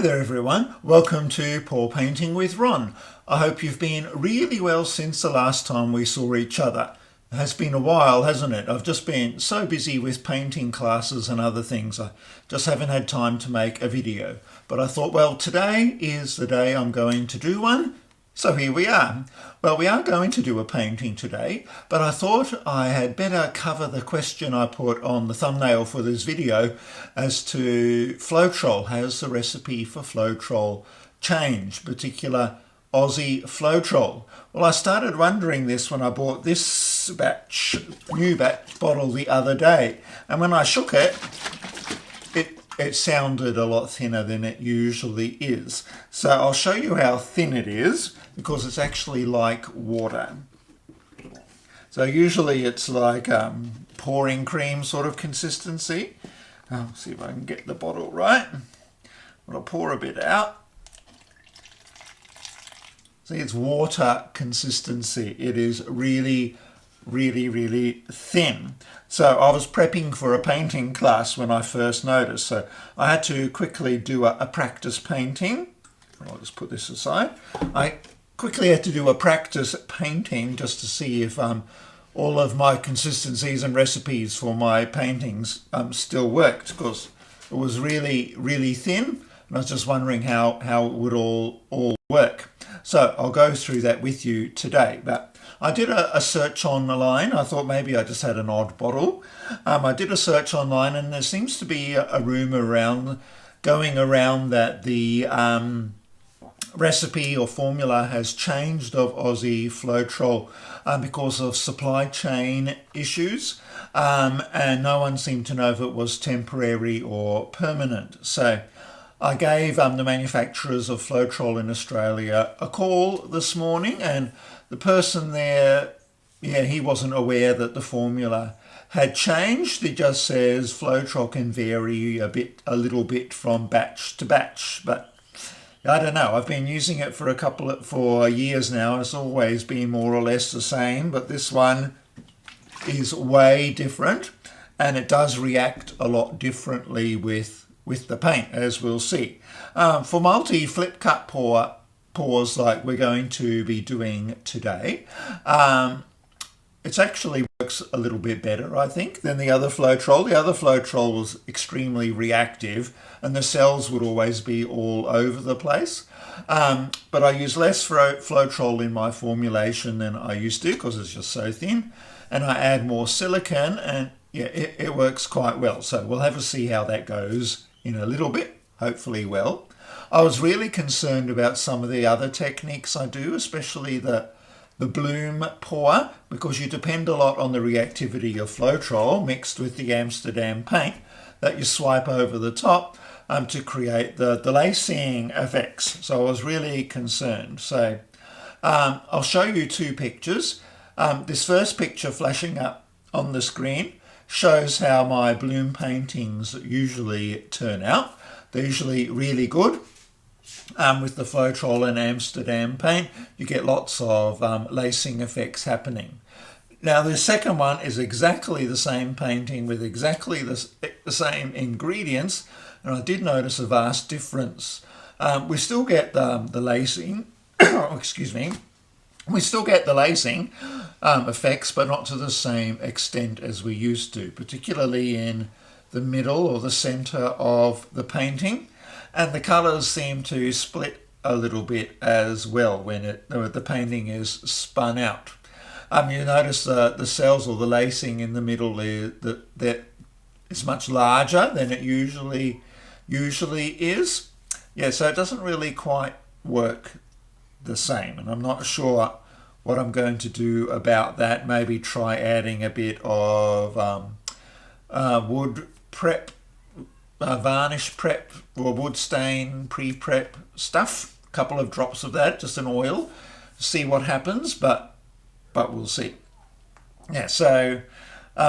there everyone, welcome to Pour Painting with Ron. I hope you've been really well since the last time we saw each other. It has been a while, hasn't it? I've just been so busy with painting classes and other things. I just haven't had time to make a video. But I thought, well, today is the day I'm going to do one. So here we are. Well, we are going to do a painting today, but I thought I had better cover the question I put on the thumbnail for this video as to Floetrol. Has the recipe for Floetrol changed, particular Aussie Floetrol? Well, I started wondering this when I bought this new batch bottle the other day, and when I shook it, it sounded a lot thinner than it usually is. So I'll show you how thin it is, because it's actually like water. So usually it's like pouring cream sort of consistency. I'll see if I can get the bottle right. I'll pour a bit out. See, it's water consistency. It is really thin. So I was prepping for a painting class when I first noticed. So I had to quickly do a practice painting. I'll just put this aside. I quickly had to do a practice painting just to see if all of my consistencies and recipes for my paintings still worked, because it was really thin, and I was just wondering how it would all work. So I'll go through that with you today. But I did a search online. I thought maybe I just had an odd bottle. I did a search online, and there seems to be a rumour going around that the recipe or formula has changed of Aussie Floetrol because of supply chain issues, and no one seemed to know if it was temporary or permanent. So I gave the manufacturers of Floetrol in Australia a call this morning, and the person there, he wasn't aware that the formula had changed. He just says Floetrol can vary a little bit from batch to batch, but I don't know. I've been using it for years now. It's always been more or less the same, but this one is way different, and it does react a lot differently with the paint, as we'll see. For multi-flip cut pours like we're going to be doing today, it actually works a little bit better, I think, than the other Floetrol. The other Floetrol was extremely reactive, and the cells would always be all over the place. But I use less Floetrol in my formulation than I used to, because it's just so thin. And I add more silicone, and yeah, it works quite well. So we'll have to see how that goes in a little bit, hopefully well. I was really concerned about some of the other techniques I do, especially the bloom pour, because you depend a lot on the reactivity of Floetrol mixed with the Amsterdam paint that you swipe over the top to create the lacing effects. So I was really concerned. So I'll show you two pictures. This first picture flashing up on the screen shows how my bloom paintings usually turn out. They're usually really good. With the Floetrol and Amsterdam paint, you get lots of lacing effects happening. Now the second one is exactly the same painting with exactly the same ingredients, and I did notice a vast difference. We still get the lacing, excuse me, we still get the lacing effects, but not to the same extent as we used to, particularly in the middle or the center of the painting. And the colours seem to split a little bit as well when the painting is spun out. You notice the cells or the lacing in the middle that is much larger than it usually is. Yeah, so it doesn't really quite work the same, and I'm not sure what I'm going to do about that. Maybe try adding a bit of wood prep, varnish prep, or wood stain pre-prep stuff. A couple of drops of that, just an oil, see what happens, but we'll see. Yeah, so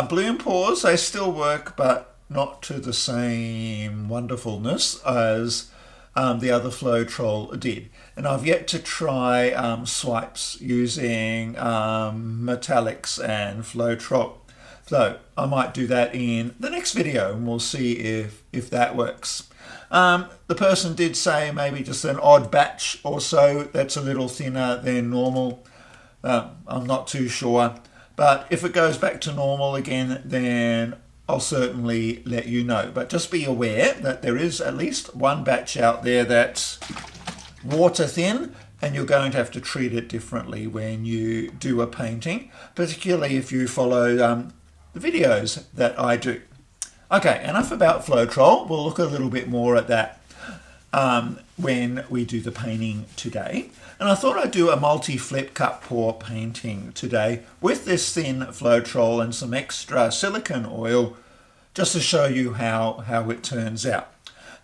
bloom pours, they still work, but not to the same wonderfulness as the other Floetrol did. And I've yet to try swipes using metallics and Floetrol. So I might do that in the next video, and we'll see if that works. The person did say maybe just an odd batch or so that's a little thinner than normal. I'm not too sure. But if it goes back to normal again, then I'll certainly let you know. But just be aware that there is at least one batch out there that's water thin, and you're going to have to treat it differently when you do a painting, particularly if you follow the videos that I do. Okay, enough about Floetrol. We'll look a little bit more at that when we do the painting today. And I thought I'd do a multi-flip cup pour painting today with this thin Floetrol and some extra silicone oil just to show you how it turns out.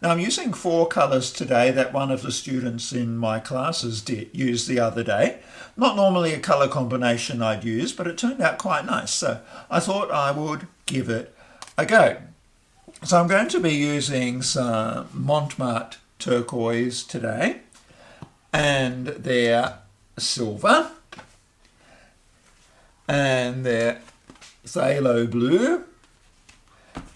Now I'm using 4 colours today that one of the students in my classes used the other day. Not normally a colour combination I'd use, but it turned out quite nice. So I thought I would give it a go. So I'm going to be using some Montmartre turquoise today, and their silver, and their phthalo blue,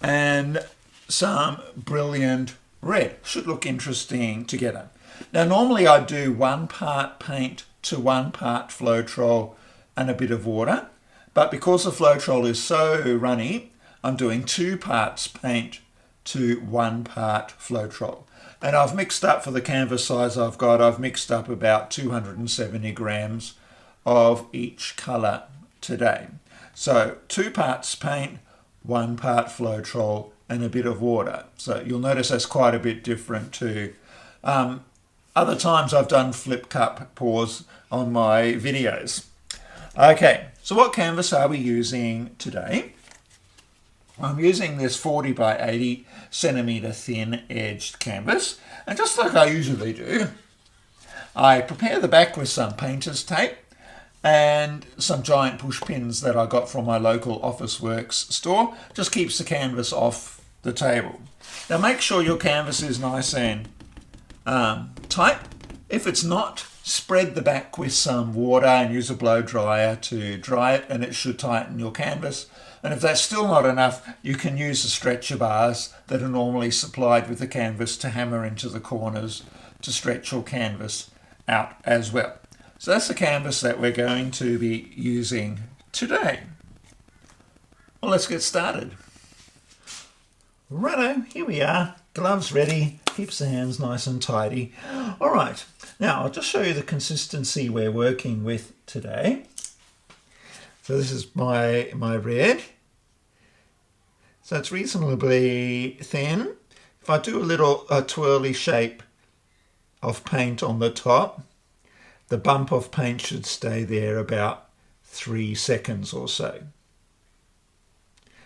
and some brilliant red. Should look interesting together. Now normally I do 1 part paint to 1 part Floetrol and a bit of water, but because the Floetrol is so runny, I'm doing 2 parts paint to 1 part Floetrol. And I've mixed up, for the canvas size I've got, I've mixed up about 270 grams of each colour today. So 2 parts paint, 1 part Floetrol and a bit of water. So you'll notice that's quite a bit different to other times I've done flip cup pours on my videos. Okay, so what canvas are we using today? I'm using this 40 by 80 centimetre thin edged canvas, and just like I usually do, I prepare the back with some painter's tape and some giant push pins that I got from my local Officeworks store. Just keeps the canvas off the table. Now make sure your canvas is nice and tight. If it's not, spread the back with some water and use a blow dryer to dry it, and it should tighten your canvas. And if that's still not enough, you can use the stretcher bars that are normally supplied with the canvas to hammer into the corners to stretch your canvas out as well. So that's the canvas that we're going to be using today. Well, let's get started. Righto, here we are. Gloves ready, keeps the hands nice and tidy. All right, now I'll just show you the consistency we're working with today. So this is my red. So it's reasonably thin. If I do a twirly shape of paint on the top, the bump of paint should stay there about 3 seconds or so.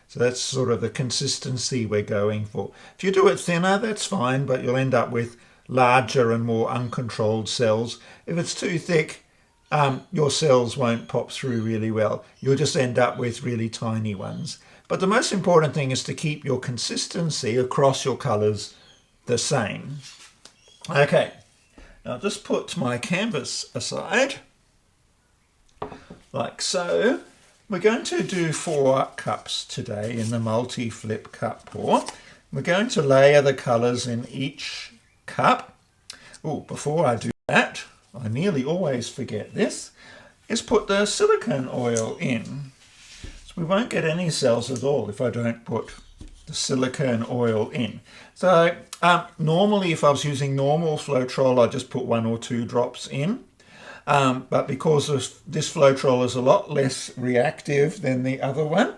So that's sort of the consistency we're going for. If you do it thinner, that's fine, but you'll end up with larger and more uncontrolled cells. If it's too thick, your cells won't pop through really well. You'll just end up with really tiny ones. But the most important thing is to keep your consistency across your colours the same. Okay, now I'll just put my canvas aside, like so. We're going to do 4 cups today in the multi-flip cup pour. We're going to layer the colours in each cup. Oh, before I do that, I nearly always forget this, is put the silicone oil in. So we won't get any cells at all if I don't put the silicone oil in. So normally if I was using normal Floetrol, I'd just put 1 or 2 drops in. But because this Floetrol is a lot less reactive than the other one,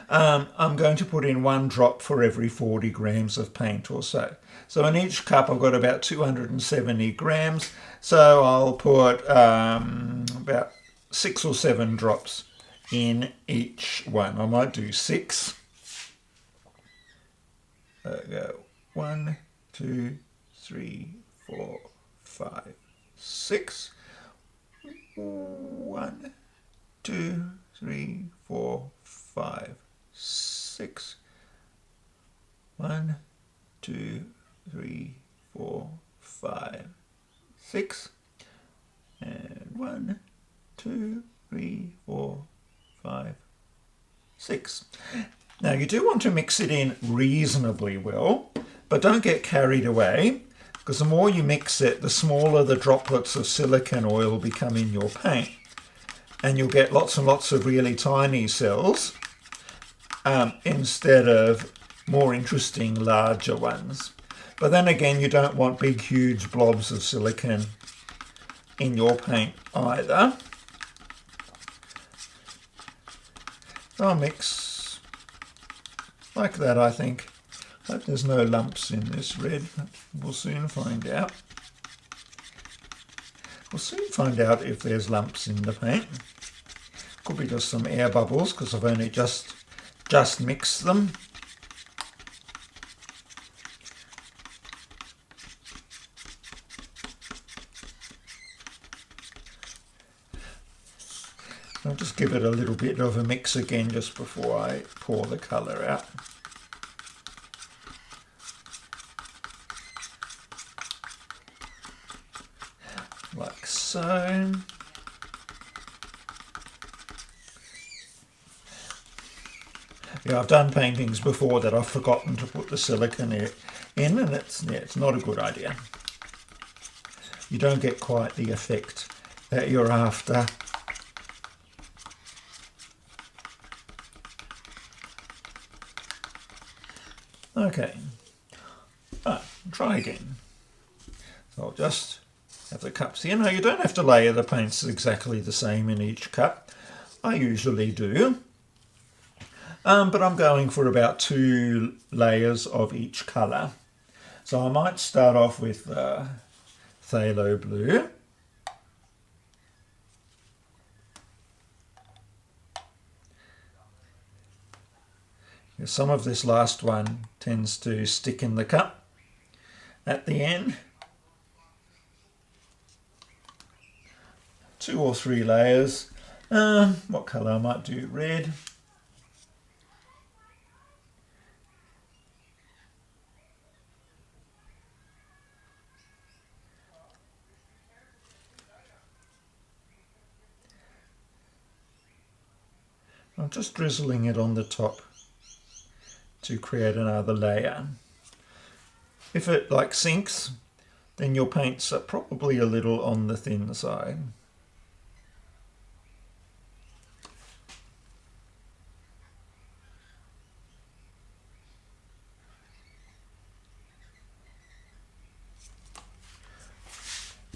I'm going to put in 1 drop for every 40 grams of paint or so. So in each cup I've got about 270 grams, so I'll put about 6 or 7 drops in each one. I might do 6. There we go. 1, 2, 3, 4, 5, 6. 1, 2, 3, 4, 5, 6. 1, 2, 3, 4, 5, 6. And 1, 2, 3, 4, 5, 6. Now you do want to mix it in reasonably well, But don't get carried away, because the more you mix it, the smaller the droplets of silicone oil become in your paint. And you'll get lots and lots of really tiny cells instead of more interesting larger ones. But then again, you don't want big huge blobs of silicone in your paint either. I'll mix like that, I think. Hope there's no lumps in this red. We'll soon find out. We'll soon find out if there's lumps in the paint. Could be just some air bubbles because I've only just mixed them. I'll just give it a little bit of a mix again just before I pour the colour out. Like so. Yeah, I've done paintings before that I've forgotten to put the silicone in, and it's not a good idea. You don't get quite the effect that you're after. Okay, try again. So I'll just have the cups here. Now you don't have to layer the paints exactly the same in each cup. I usually do. But I'm going for about 2 layers of each colour. So I might start off with phthalo blue. Some of this last one tends to stick in the cup at the end. 2 or 3 layers. What colour? I might do red. I'm just drizzling it on the top to create another layer. If it sinks, then your paints are probably a little on the thin side.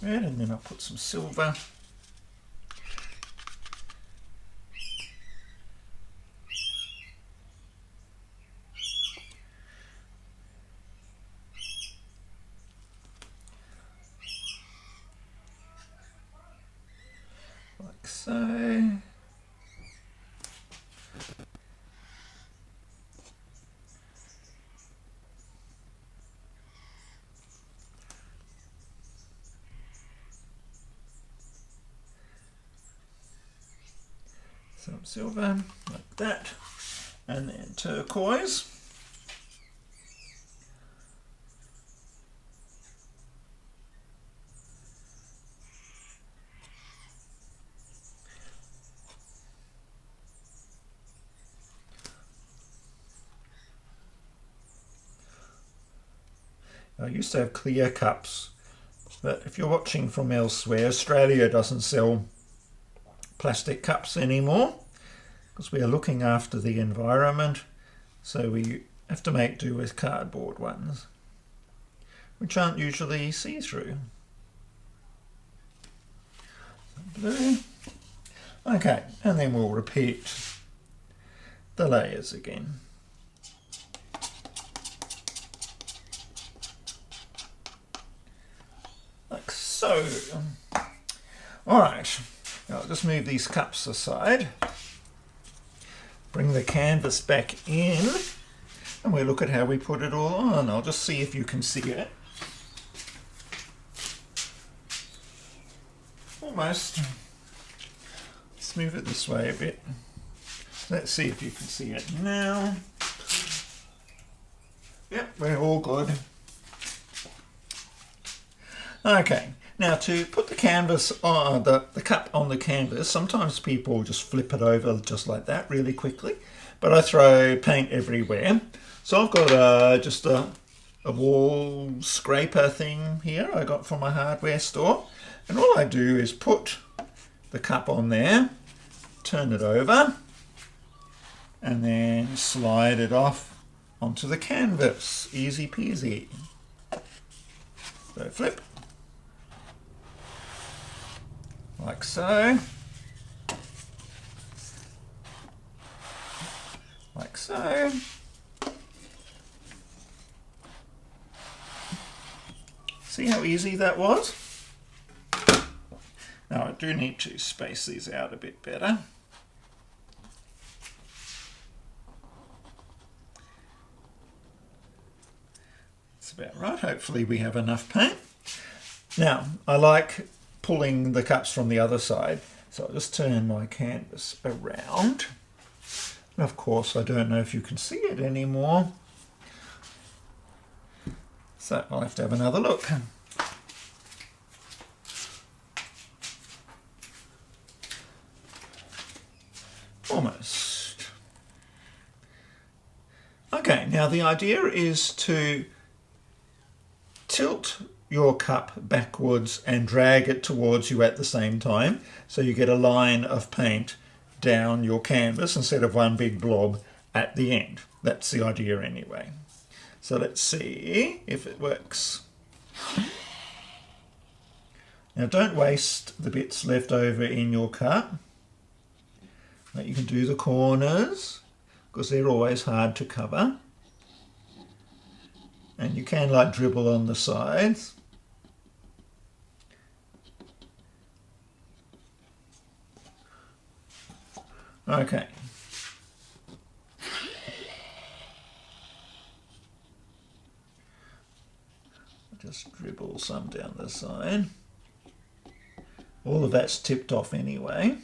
Red, and then I'll put some silver. Like so. Some silver, like that, and then turquoise. I used to have clear cups, but if you're watching from elsewhere, Australia doesn't sell plastic cups anymore because we are looking after the environment, so we have to make do with cardboard ones, which aren't usually see-through. Blue. Okay, and then we'll repeat the layers again. Like so. All right. Now I'll just move these cups aside, bring the canvas back in, and we'll look at how we put it all on. I'll just see if you can see it. Almost. Let's move it this way a bit. Let's see if you can see it now. Yep, we're all good. Okay. Now to put the canvas on the cup on the canvas, sometimes people just flip it over just like that really quickly, but I throw paint everywhere. So I've got just a a wall scraper thing here I got from my hardware store. And all I do is put the cup on there, turn it over, and then slide it off onto the canvas. Easy peasy. So flip. Like so. Like so. See how easy that was? Now I do need to space these out a bit better. That's about right. Hopefully we have enough paint. Now I like pulling the cups from the other side, so I'll just turn my canvas around. And of course I don't know if you can see it anymore, so I'll have to have another look. Almost. Okay, now the idea is to tilt your cup backwards and drag it towards you at the same time, so you get a line of paint down your canvas instead of one big blob at the end. That's the idea anyway. So let's see if it works. Now don't waste the bits left over in your cup. But you can do the corners because they're always hard to cover. And you can like dribble on the sides. Okay. Just dribble some down the side. All of that's tipped off anyway.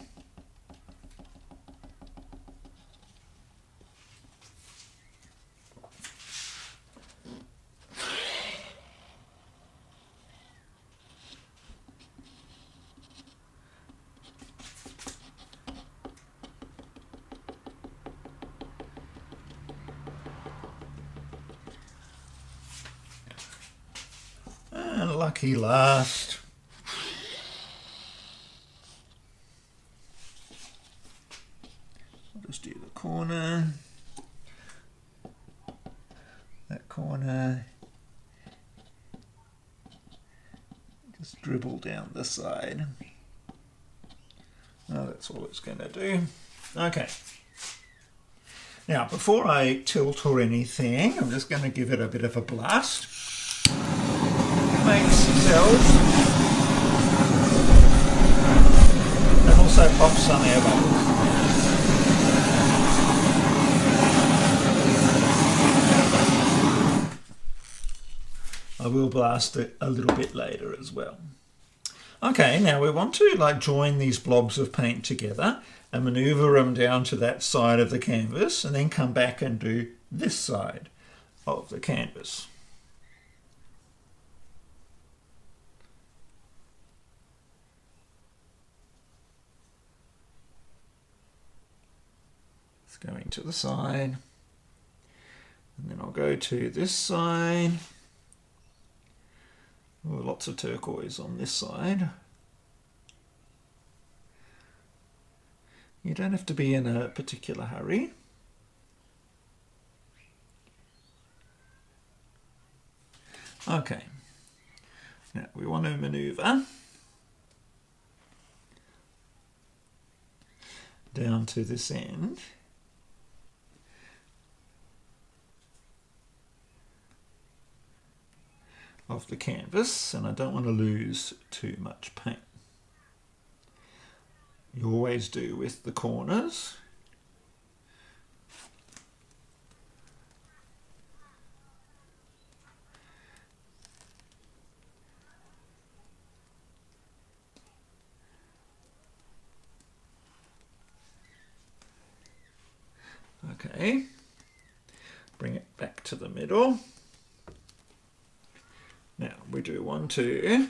And lucky last. I'll just do the corner. That corner. Just dribble down the side. Oh, that's all it's going to do. Okay. Now, before I tilt or anything, I'm just going to give it a bit of a blast. Makes cells and also pop some air bubbles. I will blast it a little bit later as well. Okay, now we want to like join these blobs of paint together and maneuver them down to that side of the canvas and then come back and do this side of the canvas. Going to the side, and then I'll go to this side. Oh, lots of turquoise on this side. You don't have to be in a particular hurry. Okay, now we want to maneuver down to this end. Of the canvas, and I don't want to lose too much paint. You always do with the corners. Okay, bring it back to the middle. Now we do want to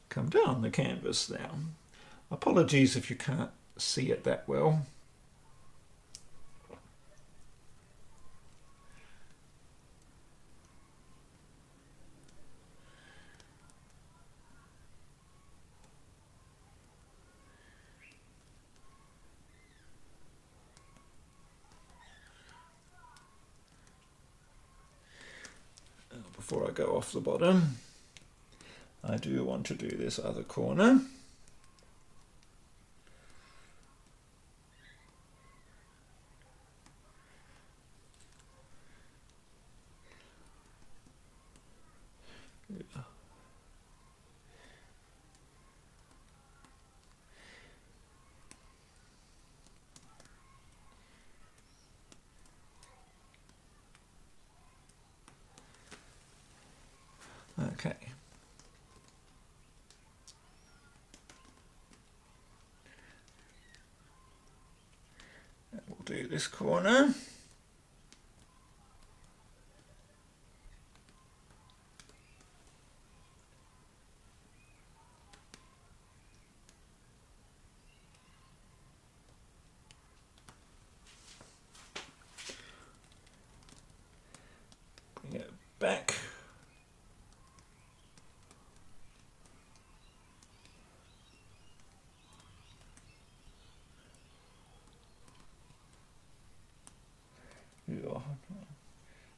come down the canvas now. Apologies if you can't see it that well. before I go off the bottom, I do want to do this other corner. Okay. And we'll do this corner. Bring it back.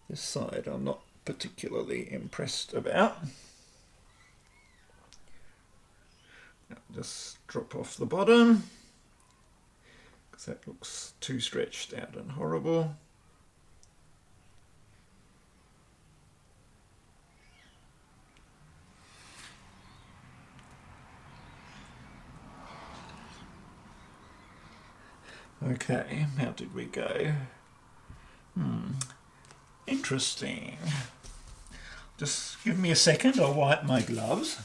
This side I'm not particularly impressed about. Just drop off the bottom because that looks too stretched out and horrible. Okay, how did we go? Interesting. Just give me a second, I'll wipe my gloves.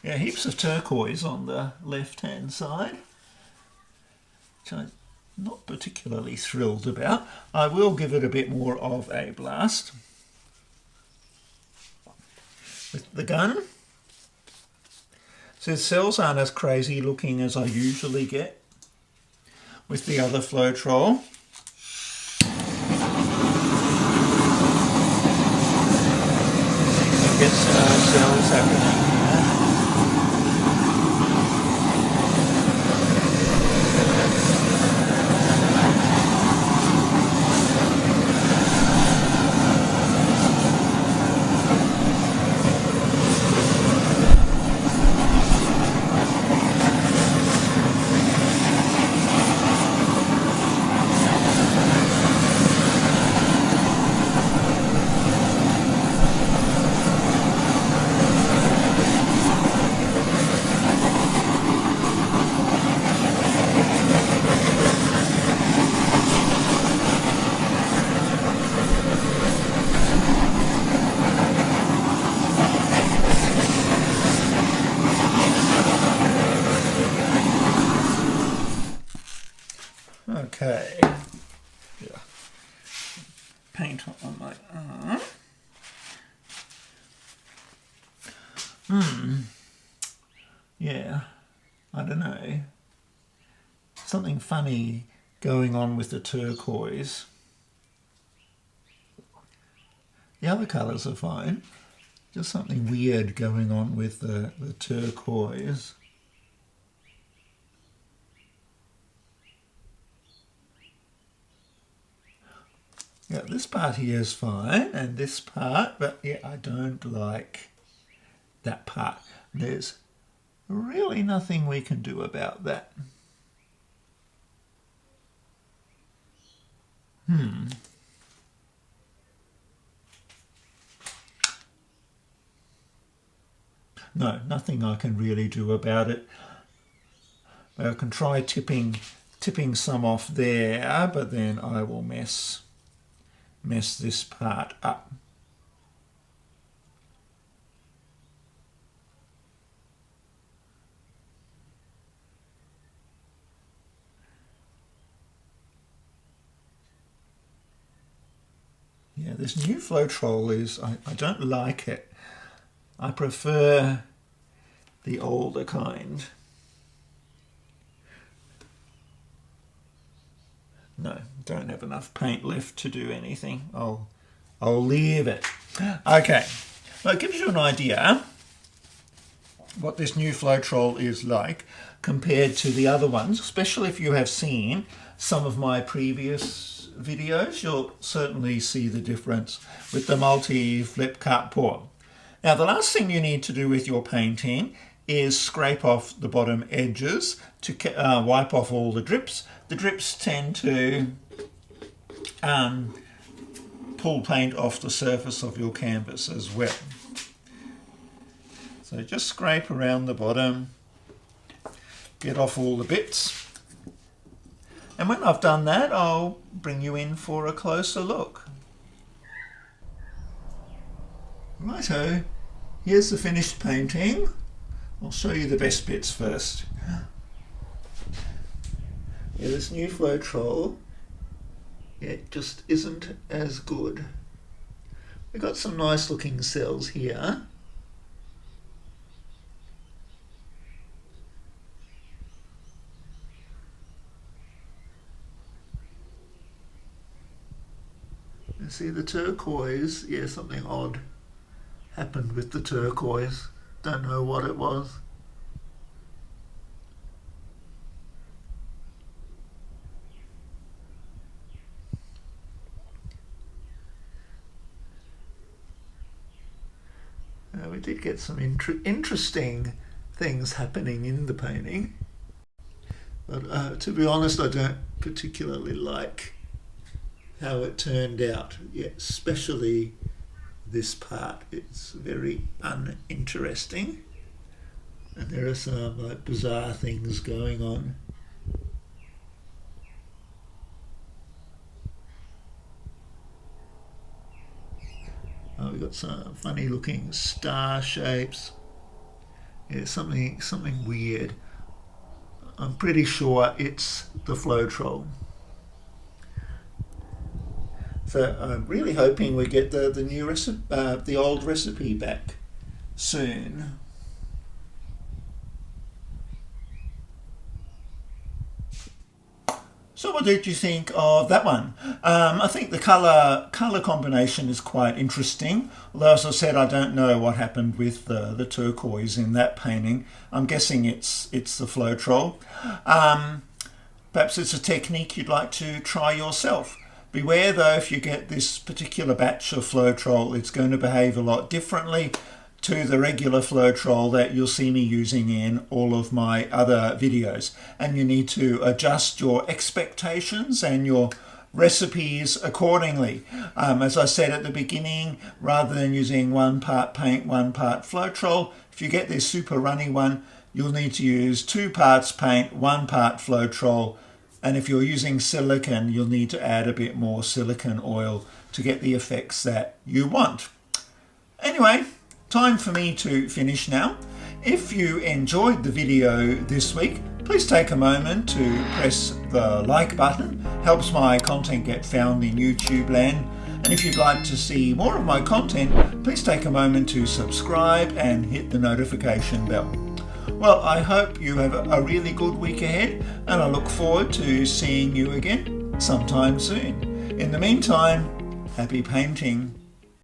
Yeah, heaps of turquoise on the left-hand side, which I'm not particularly thrilled about. I will give it a bit more of a blast with the gun. So the cells aren't as crazy looking as I usually get with the other Floetrol. Get cells happening here. Okay, yeah. Paint on my arm. Yeah, I don't know. Something funny going on with the turquoise. The other colours are fine. Just something weird going on with the turquoise. Yeah, this part here is fine, and this part, but yeah, I don't like that part. There's really nothing we can do about that. No, nothing I can really do about it. I can try tipping some off there, but then I will mess this part up. Yeah, this new Floetrol is, I don't like it. I prefer the older kind. No, don't have enough paint left to do anything. I'll leave it. Okay, well, it gives you an idea what this new Floetrol is like compared to the other ones, especially if you have seen some of my previous videos. You'll certainly see the difference with the multi-flip cut pour. Now, the last thing you need to do with your painting is scrape off the bottom edges to wipe off all the drips. The drips tend to pull paint off the surface of your canvas as well. So just scrape around the bottom, get off all the bits. And when I've done that, I'll bring you in for a closer look. Righto, here's the finished painting. I'll show you the best bits first. Yeah, this new Floetrol, it just isn't as good. We've got some nice looking cells here. You see the turquoise, yeah, something odd happened with the turquoise. Don't know what it was. We did get some interesting things happening in the painting, but to be honest, I don't particularly like how it turned out, yeah, especially this part. It's very uninteresting, and there are some like bizarre things going on. Oh, we've got some funny looking star shapes. Yeah, something weird. I'm pretty sure it's the Floetrol. So I'm really hoping we get the new recipe, the old recipe back soon. So what did you think of that one? I think the colour combination is quite interesting. Although, as I said, I don't know what happened with the turquoise in that painting. I'm guessing it's the Floetrol. Perhaps it's a technique you'd like to try yourself. Beware though, if you get this particular batch of Floetrol, it's going to behave a lot differently to the regular Floetrol that you'll see me using in all of my other videos. And you need to adjust your expectations and your recipes accordingly. As I said at the beginning, rather than using 1 part paint, 1 part Floetrol, if you get this super runny one, you'll need to use 2 parts paint, 1 part Floetrol. And if you're using silicone, you'll need to add a bit more silicone oil to get the effects that you want. Anyway, time for me to finish now. If you enjoyed the video this week, please take a moment to press the like button. Helps my content get found in YouTube land. And if you'd like to see more of my content, please take a moment to subscribe and hit the notification bell. Well, I hope you have a really good week ahead, and I look forward to seeing you again sometime soon. In the meantime, happy painting.